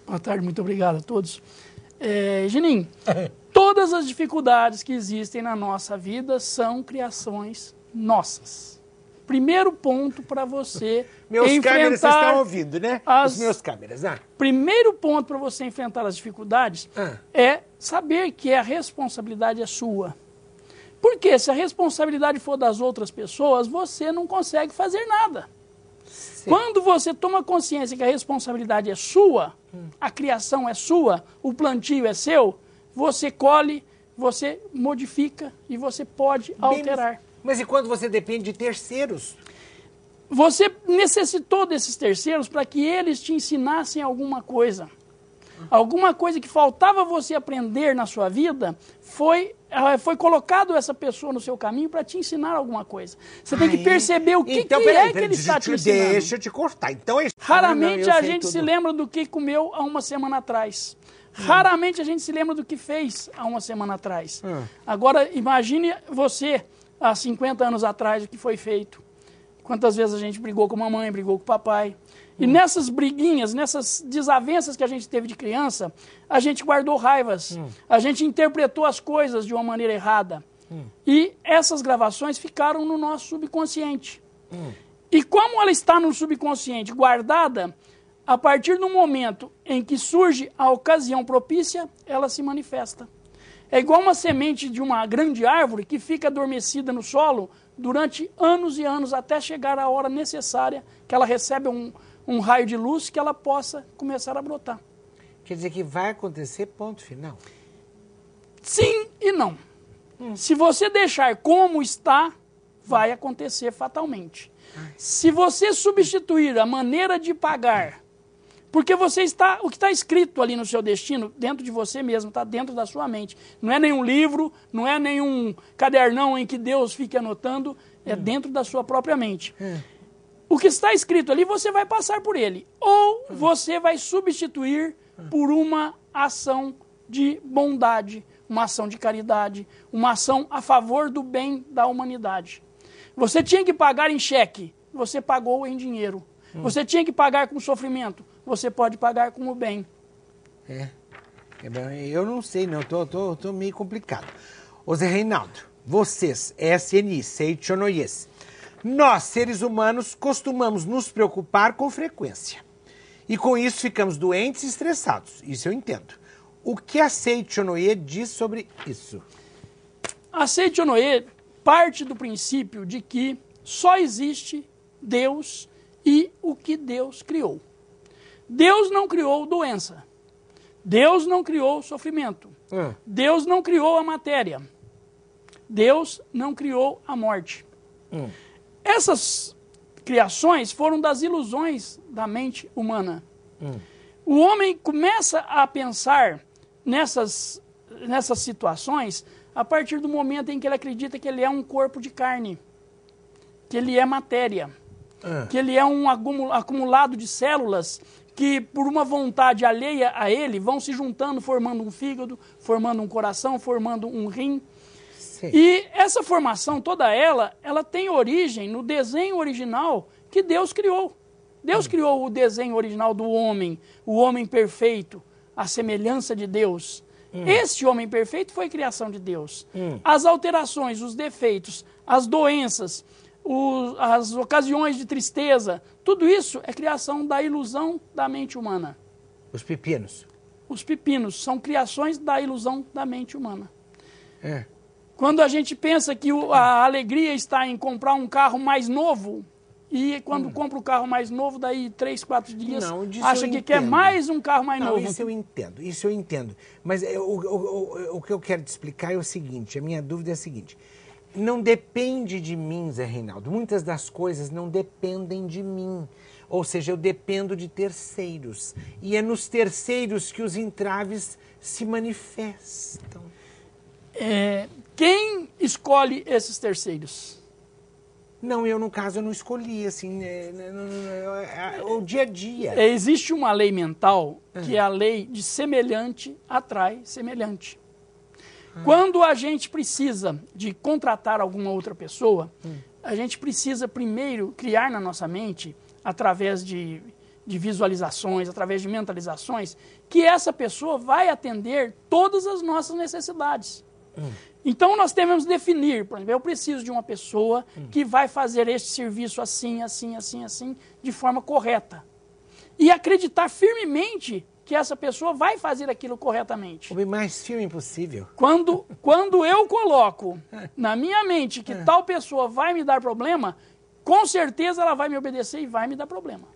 Boa tarde, muito obrigado a todos. Geninho, todas as dificuldades que existem na nossa vida são criações nossas. Primeiro ponto para você meus enfrentar... câmeras, vocês estão ouvindo, né? Os meus câmeras. Primeiro ponto para você enfrentar as dificuldades é saber que a responsabilidade é sua. Porque se a responsabilidade for das outras pessoas, você não consegue fazer nada. Sim. Quando você toma consciência que a responsabilidade é sua, a criação é sua, o plantio é seu, você colhe, você modifica e você pode alterar. Mas e quando você depende de terceiros? Você necessitou desses terceiros para que eles te ensinassem alguma coisa. Alguma coisa que faltava você aprender na sua vida, foi colocado essa pessoa no seu caminho para te ensinar alguma coisa. Você tem que perceber o que ele está te ensinando. Deixa eu te cortar. Então, raramente a gente se lembra do que comeu há uma semana atrás. Raramente a gente se lembra do que fez há uma semana atrás. Agora, imagine você, há 50 anos atrás, o que foi feito. Quantas vezes a gente brigou com a mamãe, brigou com o papai. E nessas briguinhas, nessas desavenças que a gente teve de criança, a gente guardou raivas. A gente interpretou as coisas de uma maneira errada. E essas gravações ficaram no nosso subconsciente. E como ela está no subconsciente guardada, a partir do momento em que surge a ocasião propícia, ela se manifesta. É igual uma semente de uma grande árvore que fica adormecida no solo durante anos e anos, até chegar a hora necessária que ela recebe um raio de luz que ela possa começar a brotar. Quer dizer que vai acontecer ponto final? Sim e não. Se você deixar como está, vai acontecer fatalmente. Se você substituir a maneira de pagar, porque o que está escrito ali no seu destino, dentro de você mesmo, está dentro da sua mente. Não é nenhum livro, não é nenhum cadernão em que Deus fique anotando, é dentro da sua própria mente. O que está escrito ali, você vai passar por ele. Ou você vai substituir por uma ação de bondade, uma ação de caridade, uma ação a favor do bem da humanidade. Você tinha que pagar em cheque, você pagou em dinheiro. Você tinha que pagar com sofrimento, você pode pagar com o bem. Eu não sei, não. Tô meio complicado. Ô Zé Reinaldo, vocês, SNI, Seichonoyes, nós, seres humanos, costumamos nos preocupar com frequência. E com isso ficamos doentes e estressados. Isso eu entendo. O que a Seichonoye diz sobre isso? A Seichonoye parte do princípio de que só existe Deus e o que Deus criou. Deus não criou doença. Deus não criou sofrimento. Deus não criou a matéria. Deus não criou a morte. Essas criações foram das ilusões da mente humana. O homem começa a pensar nessas situações a partir do momento em que ele acredita que ele é um corpo de carne, que ele é matéria, que ele é um acumulado de células que, por uma vontade alheia a ele, vão se juntando, formando um fígado, formando um coração, formando um rim. Sim. E essa formação, toda ela tem origem no desenho original que Deus criou. Deus criou o desenho original do homem, o homem perfeito, a semelhança de Deus. Esse homem perfeito foi criação de Deus. As alterações, os defeitos, as doenças, as ocasiões de tristeza, tudo isso é criação da ilusão da mente humana. Os pepinos? Os pepinos são criações da ilusão da mente humana. Quando a gente pensa que a alegria está em comprar um carro mais novo, e quando compra o carro mais novo, daí 3, 4 dias, acha que quer mais um carro mais novo. Isso eu entendo. Mas o que eu quero te explicar é o seguinte, a minha dúvida é a seguinte: não depende de mim, Zé Reinaldo. Muitas das coisas não dependem de mim. Ou seja, eu dependo de terceiros. E é nos terceiros que os entraves se manifestam. Quem escolhe esses terceiros? Não, no caso, eu não escolhi, assim, o dia a dia. Existe uma lei mental, que é a lei de semelhante atrai semelhante. Quando a gente precisa de contratar alguma outra pessoa, a gente precisa primeiro criar na nossa mente, através de de visualizações, através de mentalizações, que essa pessoa vai atender todas as nossas necessidades. Então nós devemos definir, por exemplo, eu preciso de uma pessoa que vai fazer este serviço assim, assim, assim, assim, de forma correta. E acreditar firmemente que essa pessoa vai fazer aquilo corretamente. O mais firme possível. Quando eu coloco na minha mente que tal pessoa vai me dar problema, com certeza ela vai me obedecer e vai me dar problema.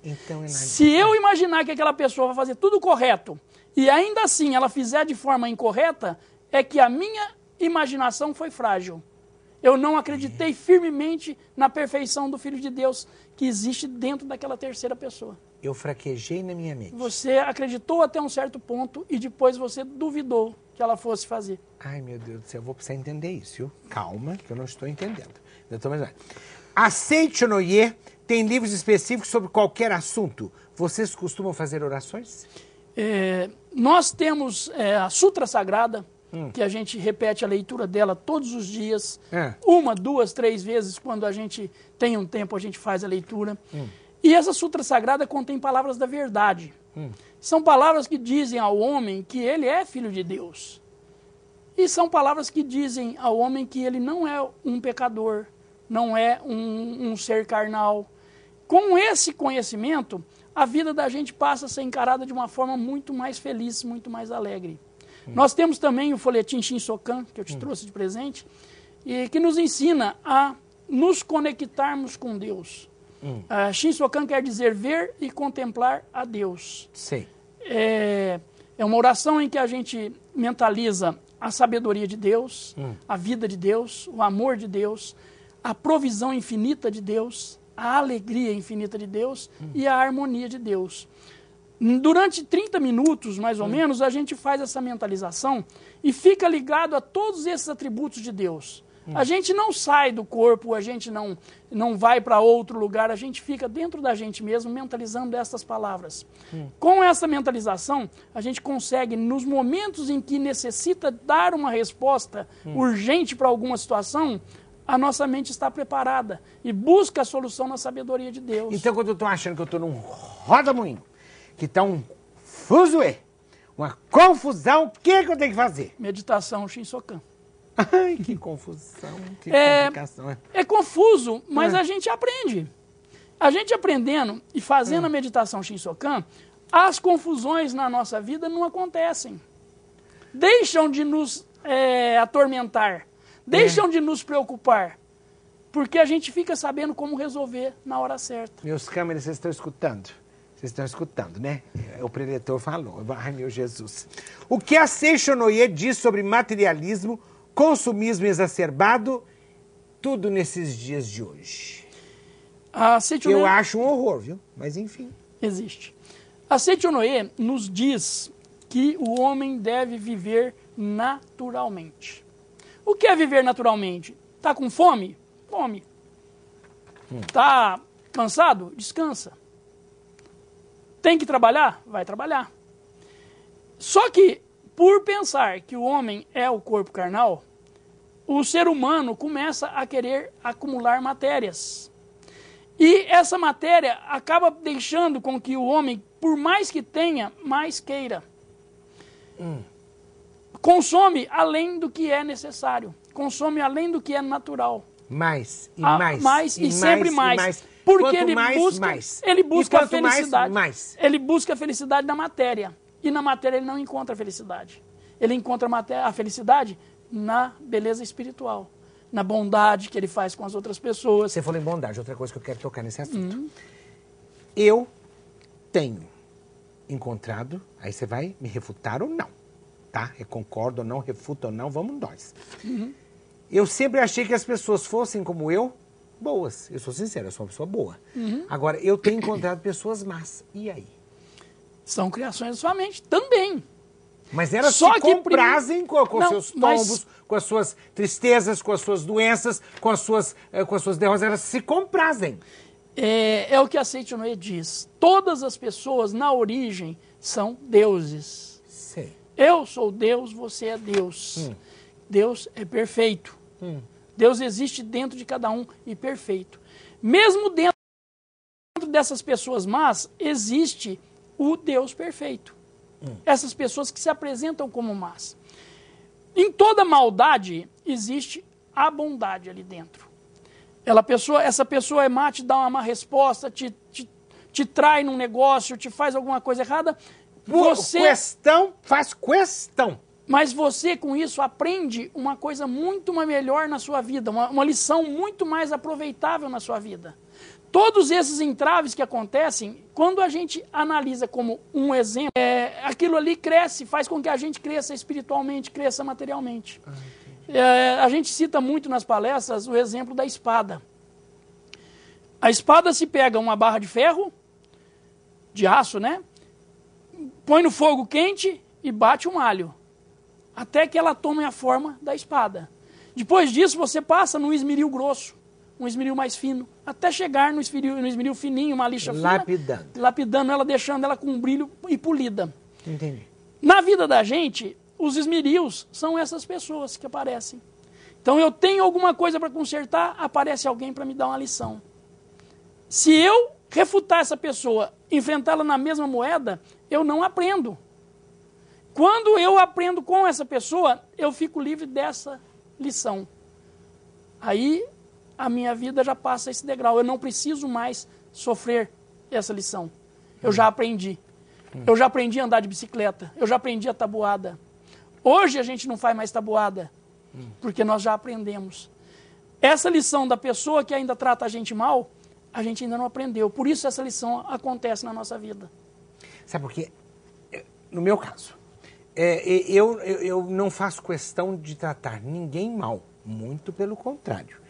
Então, se eu imaginar que aquela pessoa vai fazer tudo correto e ainda assim ela fizer de forma incorreta, é que a minha imaginação foi frágil. Eu não acreditei firmemente na perfeição do Filho de Deus que existe dentro daquela terceira pessoa. Eu fraquejei na minha mente. Você acreditou até um certo ponto e depois você duvidou que ela fosse fazer. Ai, meu Deus do céu, eu vou precisar entender isso, viu? Calma, que eu não estou entendendo. A Seichonoye tem livros específicos sobre qualquer assunto. Vocês costumam fazer orações? Nós temos a Sutra Sagrada, que a gente repete a leitura dela todos os dias. 1, 2, 3 vezes, quando a gente tem um tempo, a gente faz a leitura. E essa Sutra Sagrada contém palavras da verdade. São palavras que dizem ao homem que ele é filho de Deus. E são palavras que dizem ao homem que ele não é um pecador, não é um ser carnal. Com esse conhecimento, a vida da gente passa a ser encarada de uma forma muito mais feliz, muito mais alegre. Nós temos também o folhetim Shinsokan, que eu te trouxe de presente, e que nos ensina a nos conectarmos com Deus. Shinsokan quer dizer ver e contemplar a Deus. Sim. É uma oração em que a gente mentaliza a sabedoria de Deus, a vida de Deus, o amor de Deus, a provisão infinita de Deus, a alegria infinita de Deus e a harmonia de Deus. Durante 30 minutos, mais ou menos, a gente faz essa mentalização e fica ligado a todos esses atributos de Deus. A gente não sai do corpo, a gente não vai para outro lugar, a gente fica dentro da gente mesmo mentalizando essas palavras. Com essa mentalização, a gente consegue, nos momentos em que necessita dar uma resposta urgente para alguma situação, a nossa mente está preparada e busca a solução na sabedoria de Deus. Então, quando eu estou achando que eu estou num roda-moinho, que está um fuzuê, uma confusão, o que eu tenho que fazer? Meditação Shinsokan. Ai, que confusão, que complicação. É confuso, mas a gente aprende. A gente aprendendo e fazendo a meditação Shinsokan, as confusões na nossa vida não acontecem. Deixam de nos atormentar, deixam de nos preocupar, porque a gente fica sabendo como resolver na hora certa. Meus câmeras, vocês estão escutando? Vocês estão escutando, né? O preletor falou. Ai, meu Jesus. O que a Seichonoye diz sobre materialismo, consumismo exacerbado, tudo nesses dias de hoje? Eu acho um horror, viu? Mas enfim. Existe. A Seichonoye nos diz que o homem deve viver naturalmente. O que é viver naturalmente? Tá com fome? Come. Tá cansado? Descansa. Tem que trabalhar? Vai trabalhar. Só que, por pensar que o homem é o corpo carnal, o ser humano começa a querer acumular matérias. E essa matéria acaba deixando com que o homem, por mais que tenha, mais queira. Consome além do que é necessário. Consome além do que é natural. Mais, e sempre mais. Porque ele busca a felicidade. Ele busca a felicidade na matéria. E na matéria ele não encontra a felicidade. Ele encontra a felicidade na beleza espiritual. Na bondade que ele faz com as outras pessoas. Você falou em bondade, outra coisa que eu quero tocar nesse assunto. Eu tenho encontrado, aí você vai me refutar ou não, tá? Eu concordo ou não, refuta ou não, vamos nós. Eu sempre achei que as pessoas fossem como eu, boas. Eu sou sincero, eu sou uma pessoa boa. Agora, eu tenho encontrado pessoas más. E aí? São criações da sua mente também. Mas elas se comprazem com seus tombos, com as suas tristezas, com as suas doenças, com as suas derrotas. Elas se comprazem. É o que a Seichonoye diz. Todas as pessoas, na origem, são deuses. Sim. Eu sou Deus, você é Deus. Deus é perfeito. Deus existe dentro de cada um e perfeito. Mesmo dentro dessas pessoas más existe o Deus perfeito. Essas pessoas que se apresentam como más. Em toda maldade existe a bondade ali dentro. Essa pessoa é má, te dá uma má resposta, te trai num negócio, te faz alguma coisa errada. Faz questão. Mas você, com isso, aprende uma coisa muito melhor na sua vida, uma lição muito mais aproveitável na sua vida. Todos esses entraves que acontecem, quando a gente analisa como um exemplo, aquilo ali cresce, faz com que a gente cresça espiritualmente, cresça materialmente. A gente cita muito nas palestras o exemplo da espada. A espada se pega uma barra de ferro, de aço, né? Põe no fogo quente e bate um alho, até que ela tome a forma da espada. Depois disso, você passa num esmeril grosso, um esmeril mais fino, até chegar no esmeril fininho, uma lixa fina. Lapidando ela, deixando ela com um brilho e polida. Entendi. Na vida da gente, os esmerils são essas pessoas que aparecem. Então eu tenho alguma coisa para consertar, aparece alguém para me dar uma lição. Se eu refutar essa pessoa, enfrentá-la na mesma moeda, eu não aprendo. Quando eu aprendo com essa pessoa, eu fico livre dessa lição. Aí a minha vida já passa esse degrau. Eu não preciso mais sofrer essa lição. Eu já aprendi. Eu já aprendi a andar de bicicleta. Eu já aprendi a tabuada. Hoje a gente não faz mais tabuada, porque nós já aprendemos. Essa lição da pessoa que ainda trata a gente mal, a gente ainda não aprendeu. Por isso essa lição acontece na nossa vida. Sabe por quê? No meu caso, eu não faço questão de tratar ninguém mal. Muito pelo contrário.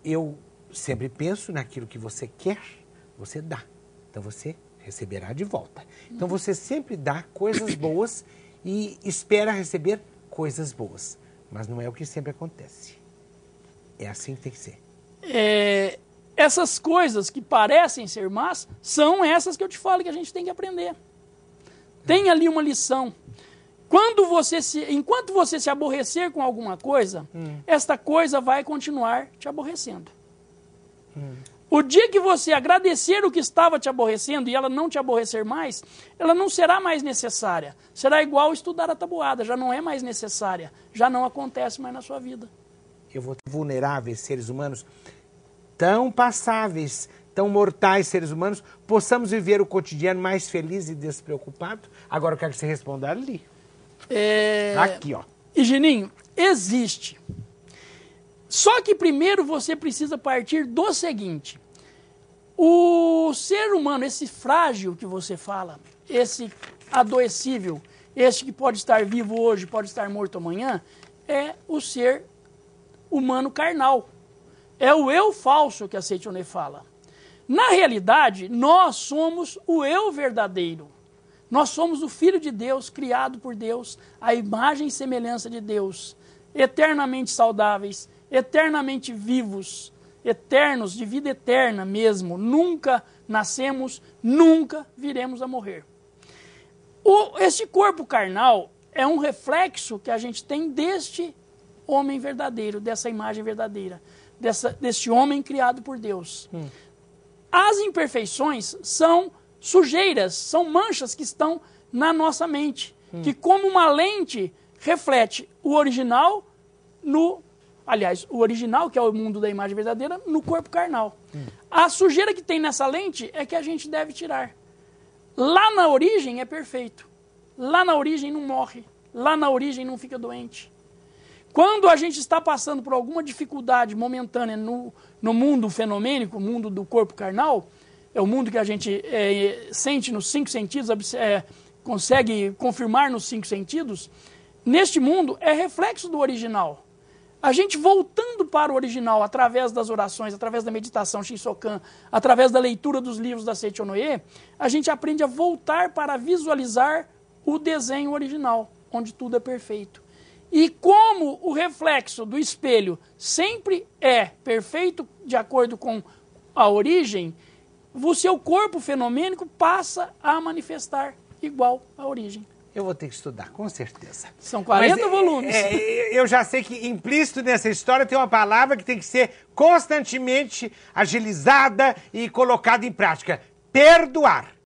Eu sempre penso naquilo que você quer, você dá. Então você receberá de volta. Então você sempre dá coisas boas e espera receber coisas boas. Mas não é o que sempre acontece. É assim que tem que ser. Essas coisas que parecem ser más, são essas que eu te falo que a gente tem que aprender. Tem ali uma lição. Enquanto você se aborrecer com alguma coisa, esta coisa vai continuar te aborrecendo. O dia que você agradecer o que estava te aborrecendo e ela não te aborrecer mais, ela não será mais necessária. Será igual estudar a tabuada, já não é mais necessária, já não acontece mais na sua vida. Eu vou ter vulneráveis seres humanos, tão passáveis, tão mortais seres humanos, possamos viver o cotidiano mais feliz e despreocupado? Agora eu quero que você responda ali. Aqui, ó. Higininho, existe. Só que primeiro você precisa partir do seguinte. O ser humano, esse frágil que você fala, esse adoecível, esse que pode estar vivo hoje, pode estar morto amanhã, é o ser humano carnal. É o eu falso que a Seitonê fala. Na realidade, nós somos o eu verdadeiro. Nós somos o Filho de Deus, criado por Deus, a imagem e semelhança de Deus, eternamente saudáveis, eternamente vivos, eternos, de vida eterna mesmo. Nunca nascemos, nunca viremos a morrer. Este corpo carnal é um reflexo que a gente tem deste homem verdadeiro, dessa imagem verdadeira, desse homem criado por Deus. As imperfeições são sujeiras, são manchas que estão na nossa mente, que como uma lente reflete o original o original, que é o mundo da imagem verdadeira, no corpo carnal. A sujeira que tem nessa lente é que a gente deve tirar. Lá na origem é perfeito. Lá na origem não morre. Lá na origem não fica doente. Quando a gente está passando por alguma dificuldade momentânea no mundo fenomênico, o mundo do corpo carnal, é o mundo que a gente sente nos 5 sentidos, consegue confirmar nos 5 sentidos, neste mundo é reflexo do original. A gente voltando para o original através das orações, através da meditação Shinsokan, através da leitura dos livros da Seichonoye, a gente aprende a voltar para visualizar o desenho original, onde tudo é perfeito. E como o reflexo do espelho sempre é perfeito de acordo com a origem, o seu corpo fenomênico passa a manifestar igual à origem. Eu vou ter que estudar, com certeza. São 40 volumes. Eu já sei que implícito nessa história tem uma palavra que tem que ser constantemente agilizada e colocada em prática. perdoar.